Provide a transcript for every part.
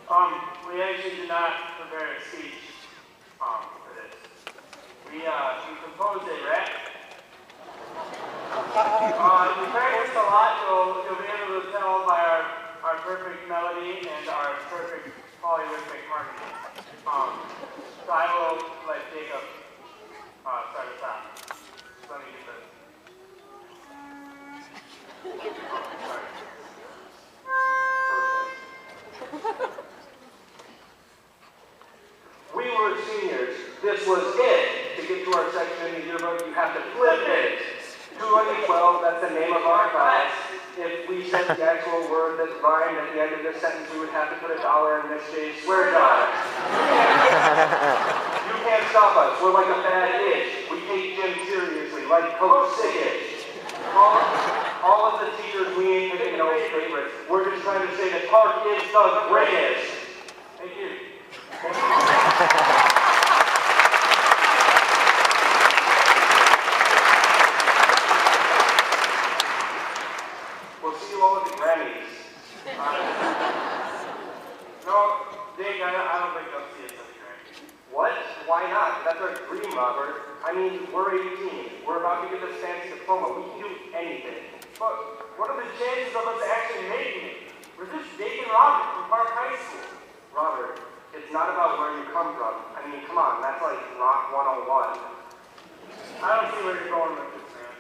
We actually did not prepare a speech for this. We composed a rap. We practiced a lot, so you'll be able to tell by our perfect melody and our perfect polyrhythmic harmony. So I will let Jacob start us off. Let me get this. We were seniors. This was it. To get to our section in the yearbook, you have to flip it. 212, that's the name of our class. If we said the actual word that rhymed at the end of this sentence, we would have to put $1 in this case. Swear God. You can't stop us. We're like a bad itch. We take Jim seriously, like Coach Sick-ish. All of the teachers, we ain't picking no favorites. We're just trying to say that our kids the greatest. Thank you. We'll see you all at the Grammys. No, Dave, I don't think they'll see us at the Grammys. What? Why not? That's our dream, Robert. I mean, we're 18. We're about to get this fancy diploma. We can do anything. But what are the chances of us actually making it? We're just Jake and Robert from Park High School. Robert, it's not about where you come from. I mean, come on, that's like Rock 101. I don't see where you're going with this, man.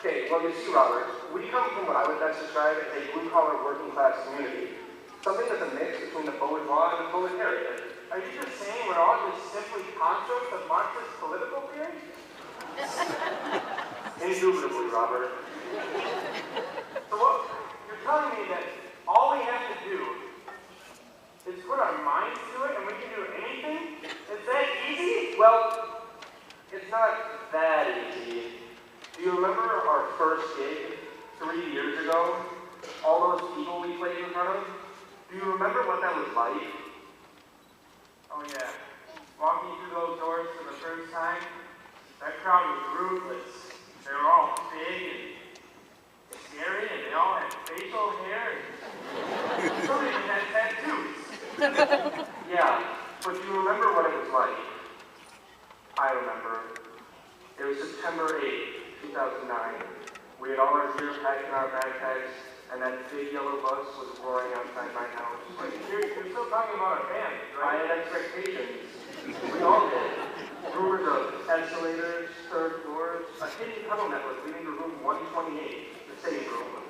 Okay, well, you see, Robert, we come from what I would best describe as a blue-collar working-class community. Something that's a mix between the bourgeois and the proletariat. Are you just saying we're all just simply constructs of Marxist political theory? Indubitably, Robert. So what? You're telling me that all we have to do is put our minds to it and we can do anything? Is that easy? Well, it's not that easy. Do you remember our first gig 3 years ago? All those people we played in front of? Do you remember what that was like? Oh yeah. Walking through those doors for the first time, that crowd was ruthless. They were all big and scary, and they all had facial hair, and some even had tattoos. Yeah, but do you remember what it was like? I remember. It was September 8th, 2009. We had all our gear packed in our backpacks, and that big yellow bus was roaring outside my house. But you're still talking about our band, I right? had expectations. We all did. Rumors of escalators, third floors, a hidden tunnel network leading to room 128, the safe room.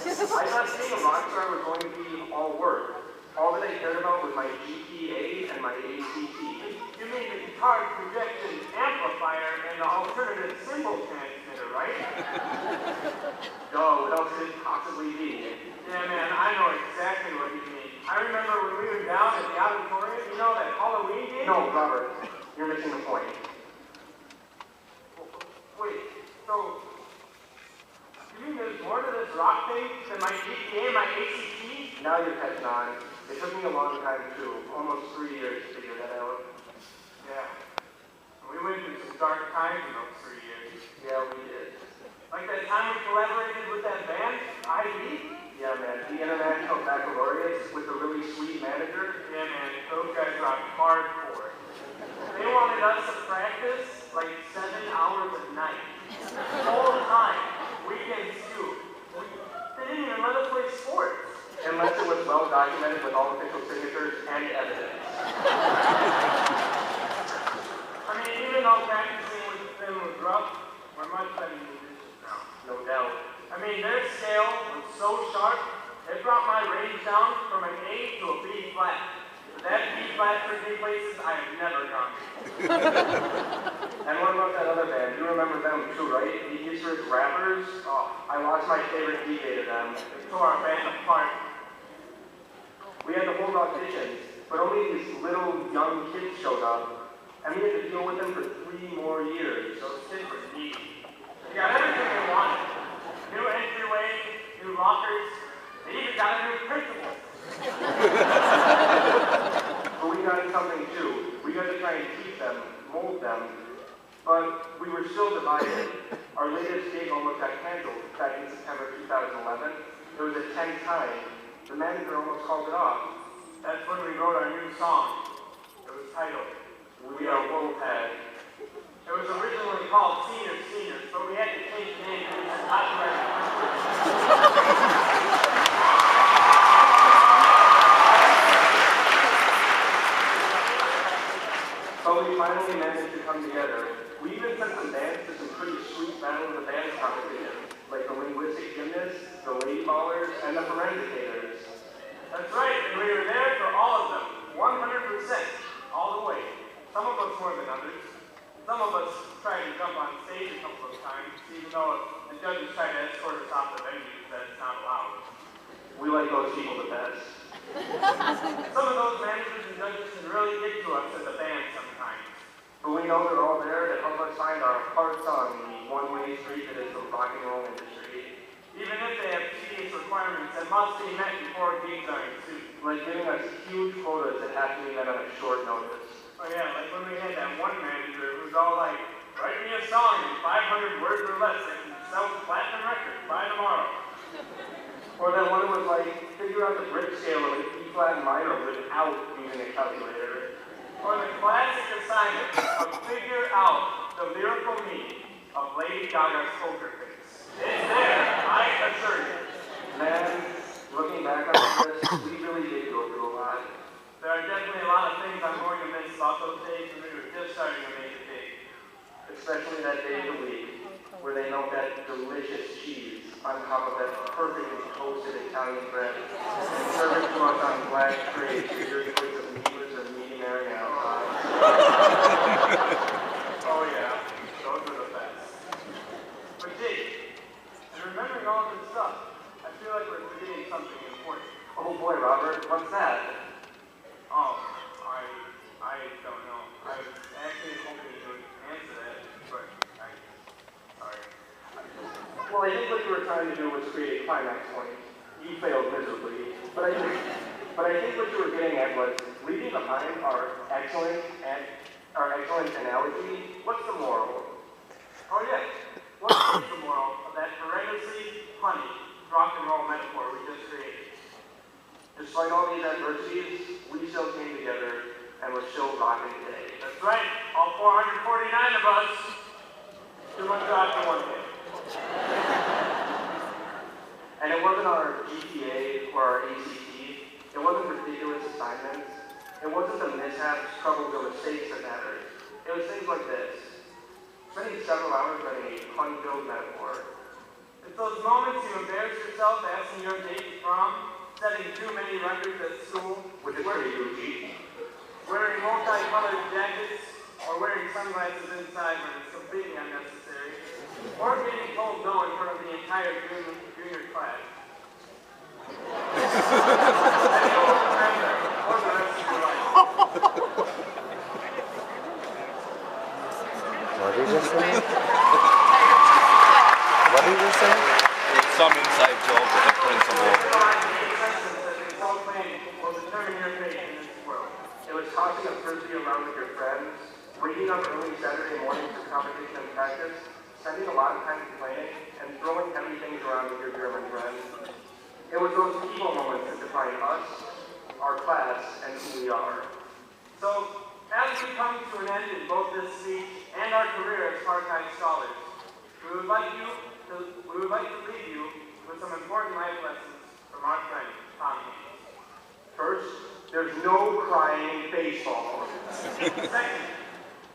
I thought being a rock star was going to be all work. All that I cared about was my GPA and my ACT. You mean the guitar projection amplifier and the alternative symbol transmitter, right? No, what else could it possibly be? Yeah, man, I know exactly what you mean. I remember when we were down at the auditorium, you know, that Halloween game? No, Robert, you're missing the point. Wait, so, you mean there's more to this rock thing than my GPA and my ACT? Now you're catching on. It took me a long time, too. Almost 3 years to figure that out. Yeah. We went through some dark times in those 3 years. Yeah, we did. Like that time we collaborated with that band, IB? Yeah, man. The International Baccalaureates with the really sweet manager. Yeah, man. Those guys rocked hardcore. They wanted us to practice like 7 hours a night. The whole time. Weekends too. They didn't even let us play sports. Unless it was well documented with all official signatures and evidence. I mean, even though practicing with them was rough, we're much better musicians now. No doubt. I mean, their scale was so sharp, it brought my range down from an A to a B flat. That B flat took me places I have never gone. And what about that other band? You remember them too, right? The Eastridge Rappers? Oh, I lost my favorite DJ to them. They tore our band apart. We had to hold auditions, but only these little young kids showed up. And we had to deal with them for 3 more years. Those kids were neat. They got everything they wanted. New entryway, new lockers. They even got a new principal. But we got something too. We got to try and keep them, mold them. But we were still divided. Our latest gig almost got canceled back in September 2011. It was a 10th time. the manager almost called it off. That's when we wrote our new song. It was titled, We Are Wolfhead. it was originally called Seniors, but we had to change the name because it's copyright infringement. So we finally managed to come together. We even sent some bands to some pretty sweet Battle of the Bands competitions, like the Linguistic Gymnasts, the Lady Ballers, and the Forensicators. That's right, and we were there for all of them, 100%, all the way. Some of us more than others. Some of us tried to jump on stage a couple of times, even though the judges tried to escort us off the venue because that's not allowed. We like those people the best. Some of those managers and judges can really get to us as a band sometimes. But we know they're all there to help us find our hearts on the one-way street that is the rock and roll industry. Even if they have tedious requirements that must be met before gigs are ensued. Like giving us huge quotas that have to be met on a short notice. Oh yeah, like when we had that one manager who was all like, write me a song in 500 words or less that can sell platinum records by tomorrow. Or that one was like, figure out the Briggs scale of an E-flat minor without using a calculator. Or the classic assignment of figure out the lyrical meaning of Lady Gaga's poker face. It's there, I assure you. Man, looking back on this, we really did go through a lot. There are definitely a lot of things I'm going to miss about those days when we were just starting to make it big. Especially that day of the week, where they melt that delicious cheese on top of that perfectly toasted Italian bread and serve it to us on black trays with your choice of meatless or medium rare outside. Oh yeah, those are the best. But Jake, in remembering all of this stuff, I feel like we're forgetting something important. Oh boy, Robert, what's that? Oh, I don't know. I was actually hoping you would answer that, but sorry. Well, I think what you were trying to do was create a climax point. You failed miserably. But I think what you were getting at was leaving behind our excellent analogy. What's the moral? Oh yes. What is the moral of that horrendously funny rock and roll metaphor we just created? Despite all these adversities, we still came together and we're still rocking today. That's right. All 449 of us. Too much God for one day. And it wasn't our GPA or our ACT. It wasn't ridiculous assignments. It wasn't the mishaps, troubles, or mistakes that mattered. It was things like this. Spending several hours writing a pun-filled metaphor. It's those moments you embarrass yourself asking your date to prom, setting too many records at school, Which is pretty Gucci. wearing multicolored jackets, or wearing sunglasses inside when it's completely unnecessary, or getting told no in front of the entire junior class. And you will remember for the rest of your life. What did you say? What did you say? It's some inside joke with the principal. It was tossing a frisbee around with your friends, waking up early Saturday morning for competition and practice, spending a lot of time complaining, and throwing heavy things around with your German friends. It was those people moments that define us, our class, and who we are. So, as we come to an end in both this speech and our career as part-time scholars, we would like to leave you with some important life lessons from our friend, Tom Hanks. First, there's no crying in baseball. Second,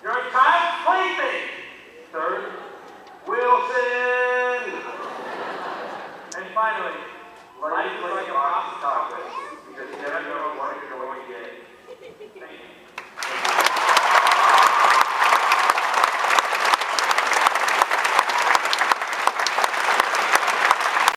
you're a child's plaything. Third, Wilson! And finally, life is like a box of chocolates.